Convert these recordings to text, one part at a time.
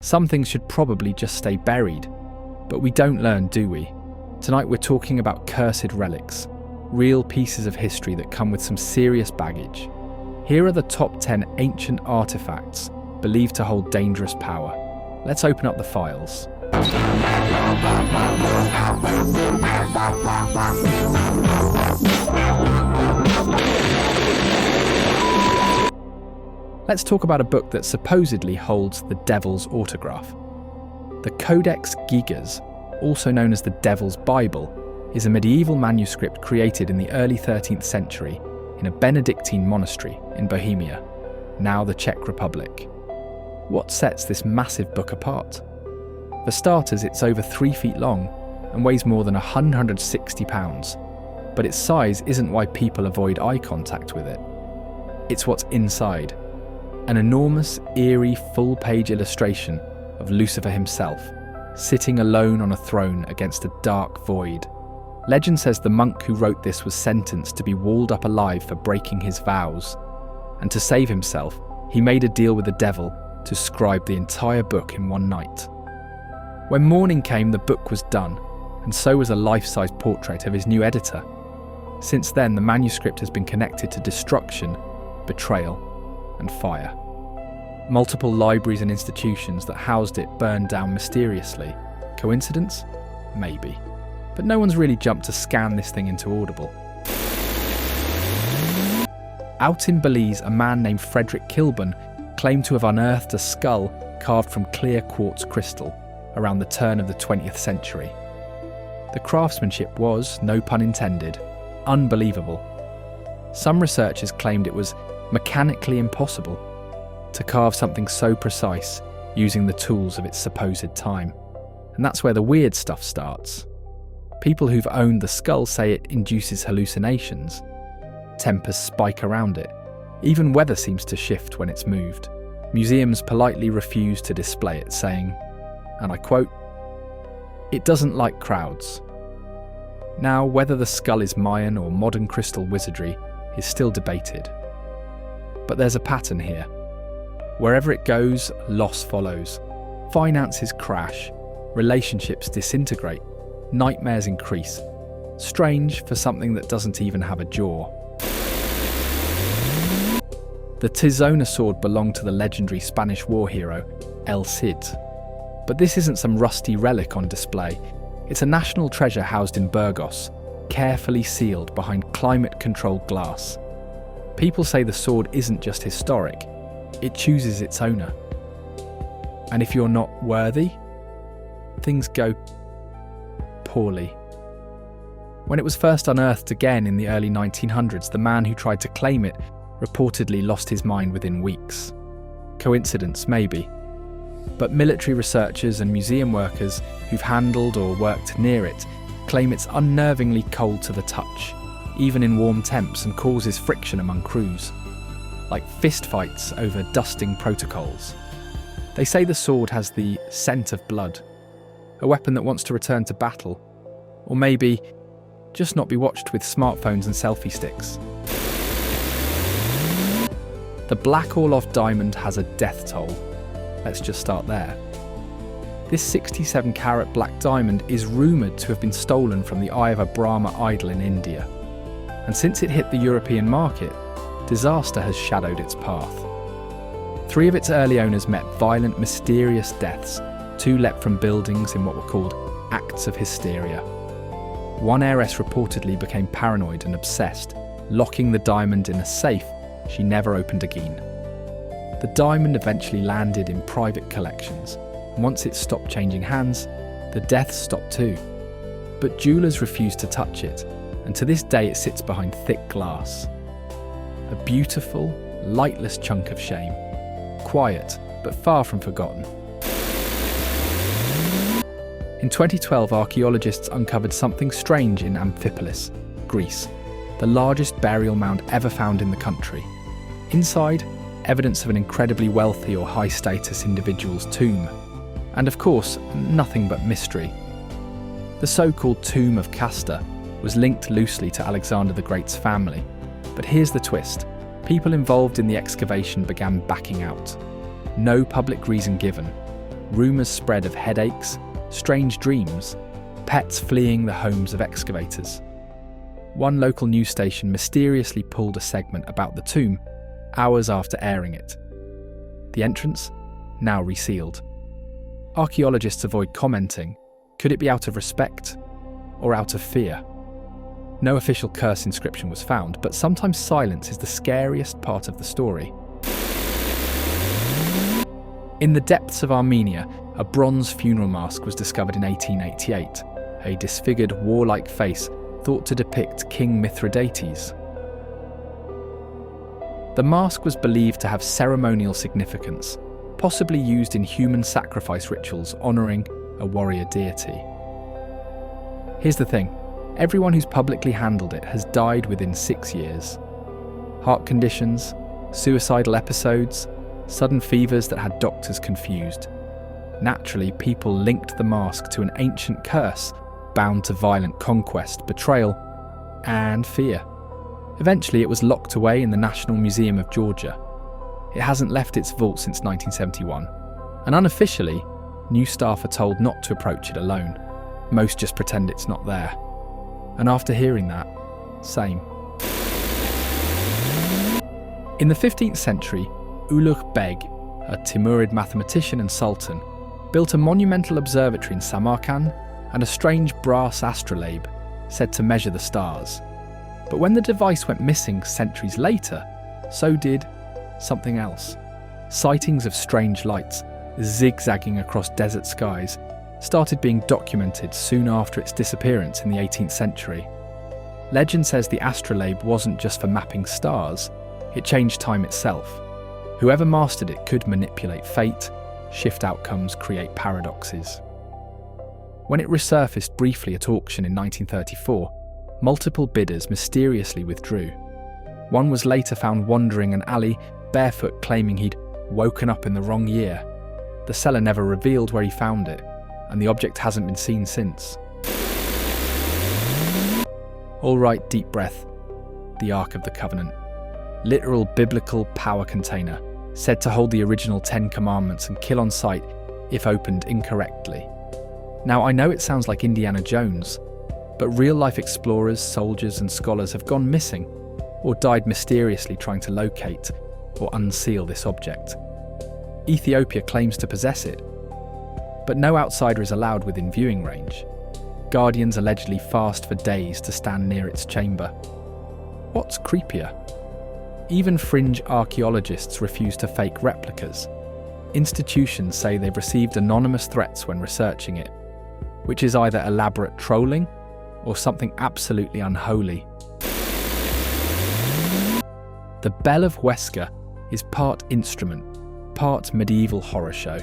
Some things should probably just stay buried. But we don't learn, do we? Tonight we're talking about cursed relics, real pieces of history that come with some serious baggage. Here are the top 10 ancient artifacts believed to hold dangerous power. Let's open up the files. Let's talk about a book that supposedly holds the Devil's autograph. The Codex Gigas, also known as the Devil's Bible, is a medieval manuscript created in the early 13th century in a Benedictine monastery in Bohemia, now the Czech Republic. What sets this massive book apart? For starters, it's over 3 feet long and weighs more than 160 pounds, but its size isn't why people avoid eye contact with it. It's what's inside. An enormous, eerie, full-page illustration of Lucifer himself, sitting alone on a throne against a dark void. Legend says the monk who wrote this was sentenced to be walled up alive for breaking his vows, and to save himself, he made a deal with the devil to scribe the entire book in one night. When morning came, the book was done, and so was a life-size portrait of his new editor. Since then, the manuscript has been connected to destruction, betrayal, and fire. Multiple libraries and institutions that housed it burned down mysteriously. Coincidence? Maybe. But no one's really jumped to scan this thing into Audible. Out in Belize, a man named Frederick Kilburn claimed to have unearthed a skull carved from clear quartz crystal around the turn of the 20th century. The craftsmanship was, no pun intended, unbelievable. Some researchers claimed it was mechanically impossible to carve something so precise using the tools of its supposed time. And that's where the weird stuff starts. People who've owned the skull say it induces hallucinations. Tempers spike around it. Even weather seems to shift when it's moved. Museums politely refuse to display it, saying, and I quote, "It doesn't like crowds." Now, whether the skull is Mayan or modern crystal wizardry is still debated. But there's a pattern here. Wherever it goes, loss follows. Finances crash, relationships disintegrate, nightmares increase. Strange for something that doesn't even have a jaw. The Tizona sword belonged to the legendary Spanish war hero, El Cid. But this isn't some rusty relic on display. It's a national treasure housed in Burgos, carefully sealed behind climate-controlled glass. People say the sword isn't just historic, it chooses its owner. And if you're not worthy, things go poorly. When it was first unearthed again in the early 1900s, the man who tried to claim it reportedly lost his mind within weeks. Coincidence, maybe. But military researchers and museum workers who've handled or worked near it claim it's unnervingly cold to the touch, even in warm temps, and causes friction among crews, like fistfights over dusting protocols. They say the sword has the scent of blood, a weapon that wants to return to battle, or maybe just not be watched with smartphones and selfie sticks. The Black Orloff diamond has a death toll. Let's just start there. This 67-carat black diamond is rumoured to have been stolen from the eye of a Brahma idol in India. And since it hit the European market, disaster has shadowed its path. 3 of its early owners met violent, mysterious deaths. 2 leapt from buildings in what were called acts of hysteria. One heiress reportedly became paranoid and obsessed, locking the diamond in a safe she never opened again. The diamond eventually landed in private collections, and once it stopped changing hands, the deaths stopped too. But jewellers refused to touch it, and to this day it sits behind thick glass. A beautiful, lightless chunk of shame. Quiet, but far from forgotten. In 2012, archaeologists uncovered something strange in Amphipolis, Greece, the largest burial mound ever found in the country. Inside, evidence of an incredibly wealthy or high-status individual's tomb. And of course, nothing but mystery. The so-called Tomb of Castor was linked loosely to Alexander the Great's family. But here's the twist. People involved in the excavation began backing out. No public reason given. rumours spread of headaches, strange dreams, pets fleeing the homes of excavators. One local news station mysteriously pulled a segment about the tomb hours after airing it. The entrance, now resealed. Archaeologists avoid commenting. Could it be out of respect or out of fear? No official curse inscription was found, but sometimes silence is the scariest part of the story. In the depths of Armenia, a bronze funeral mask was discovered in 1888, a disfigured warlike face thought to depict King Mithridates. The mask was believed to have ceremonial significance, possibly used in human sacrifice rituals honouring a warrior deity. Here's the thing, everyone who's publicly handled it has died within 6 years. Heart conditions, suicidal episodes, sudden fevers that had doctors confused. Naturally, people linked the mask to an ancient curse bound to violent conquest, betrayal, and fear. Eventually, it was locked away in the National Museum of Georgia. It hasn't left its vault since 1971, and unofficially, new staff are told not to approach it alone. Most just pretend it's not there. And after hearing that, same. In the 15th century, Ulugh Beg, a Timurid mathematician and sultan, built a monumental observatory in Samarkand and a strange brass astrolabe said to measure the stars. But when the device went missing centuries later, so did something else. Sightings of strange lights, zigzagging across desert skies, started being documented soon after its disappearance in the 18th century. Legend says the astrolabe wasn't just for mapping stars, it changed time itself. Whoever mastered it could manipulate fate, shift outcomes, create paradoxes. When it resurfaced briefly at auction in 1934, multiple bidders mysteriously withdrew. One was later found wandering an alley, barefoot, claiming he'd woken up in the wrong year. The seller never revealed where he found it, and the object hasn't been seen since. All right, deep breath. The Ark of the Covenant. Literal biblical power container, said to hold the original 10 commandments and kill on sight if opened incorrectly. Now, I know it sounds like Indiana Jones, but real-life explorers, soldiers and scholars have gone missing or died mysteriously trying to locate or unseal this object. Ethiopia claims to possess it, but no outsider is allowed within viewing range. Guardians allegedly fast for days to stand near its chamber. What's creepier? Even fringe archaeologists refuse to fake replicas. Institutions say they've received anonymous threats when researching it, which is either elaborate trolling or something absolutely unholy. The Bell of Wesker is part instrument, part medieval horror show.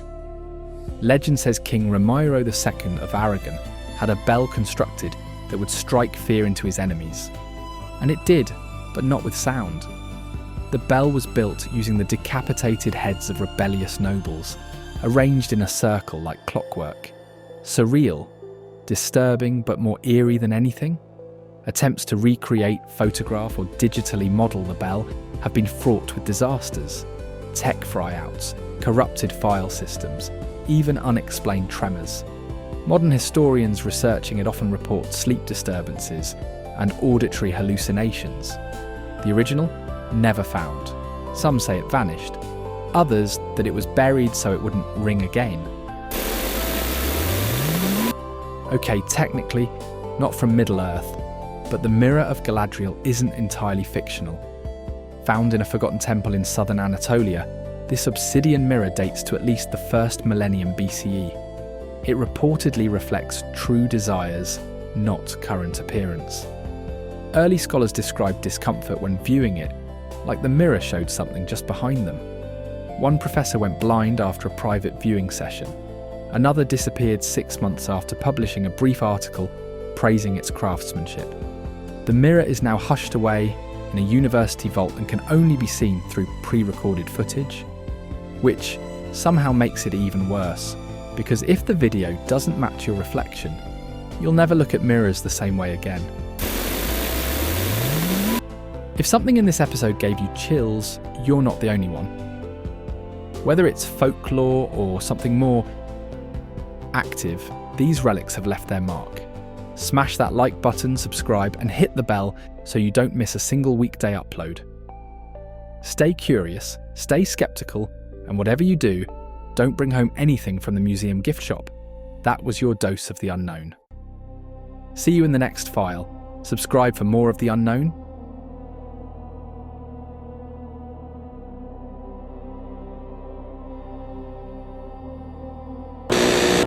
Legend says King Ramiro II of Aragon had a bell constructed that would strike fear into his enemies. And it did, but not with sound. The bell was built using the decapitated heads of rebellious nobles, arranged in a circle like clockwork. Surreal, disturbing but more eerie than anything. Attempts to recreate, photograph or digitally model the bell have been fraught with disasters. Tech fryouts, corrupted file systems, even unexplained tremors. Modern historians researching it often report sleep disturbances and auditory hallucinations. The original? Never found. Some say it vanished. Others that it was buried so it wouldn't ring again. Okay, technically, not from Middle-earth, but the Mirror of Galadriel isn't entirely fictional. Found in a forgotten temple in southern Anatolia, this obsidian mirror dates to at least the 1st millennium BCE. It reportedly reflects true desires, not current appearance. Early scholars described discomfort when viewing it, like the mirror showed something just behind them. One professor went blind after a private viewing session. Another disappeared 6 months after publishing a brief article praising its craftsmanship. The mirror is now hushed away in a university vault and can only be seen through pre-recorded footage, which somehow makes it even worse, because if the video doesn't match your reflection, you'll never look at mirrors the same way again. If something in this episode gave you chills, you're not the only one. Whether it's folklore or something more, active, these relics have left their mark. Smash that like button, subscribe, and hit the bell so you don't miss a single weekday upload. Stay curious, stay skeptical, and whatever you do, don't bring home anything from the museum gift shop. That was your dose of the unknown. See you in the next file. Subscribe for more of the unknown,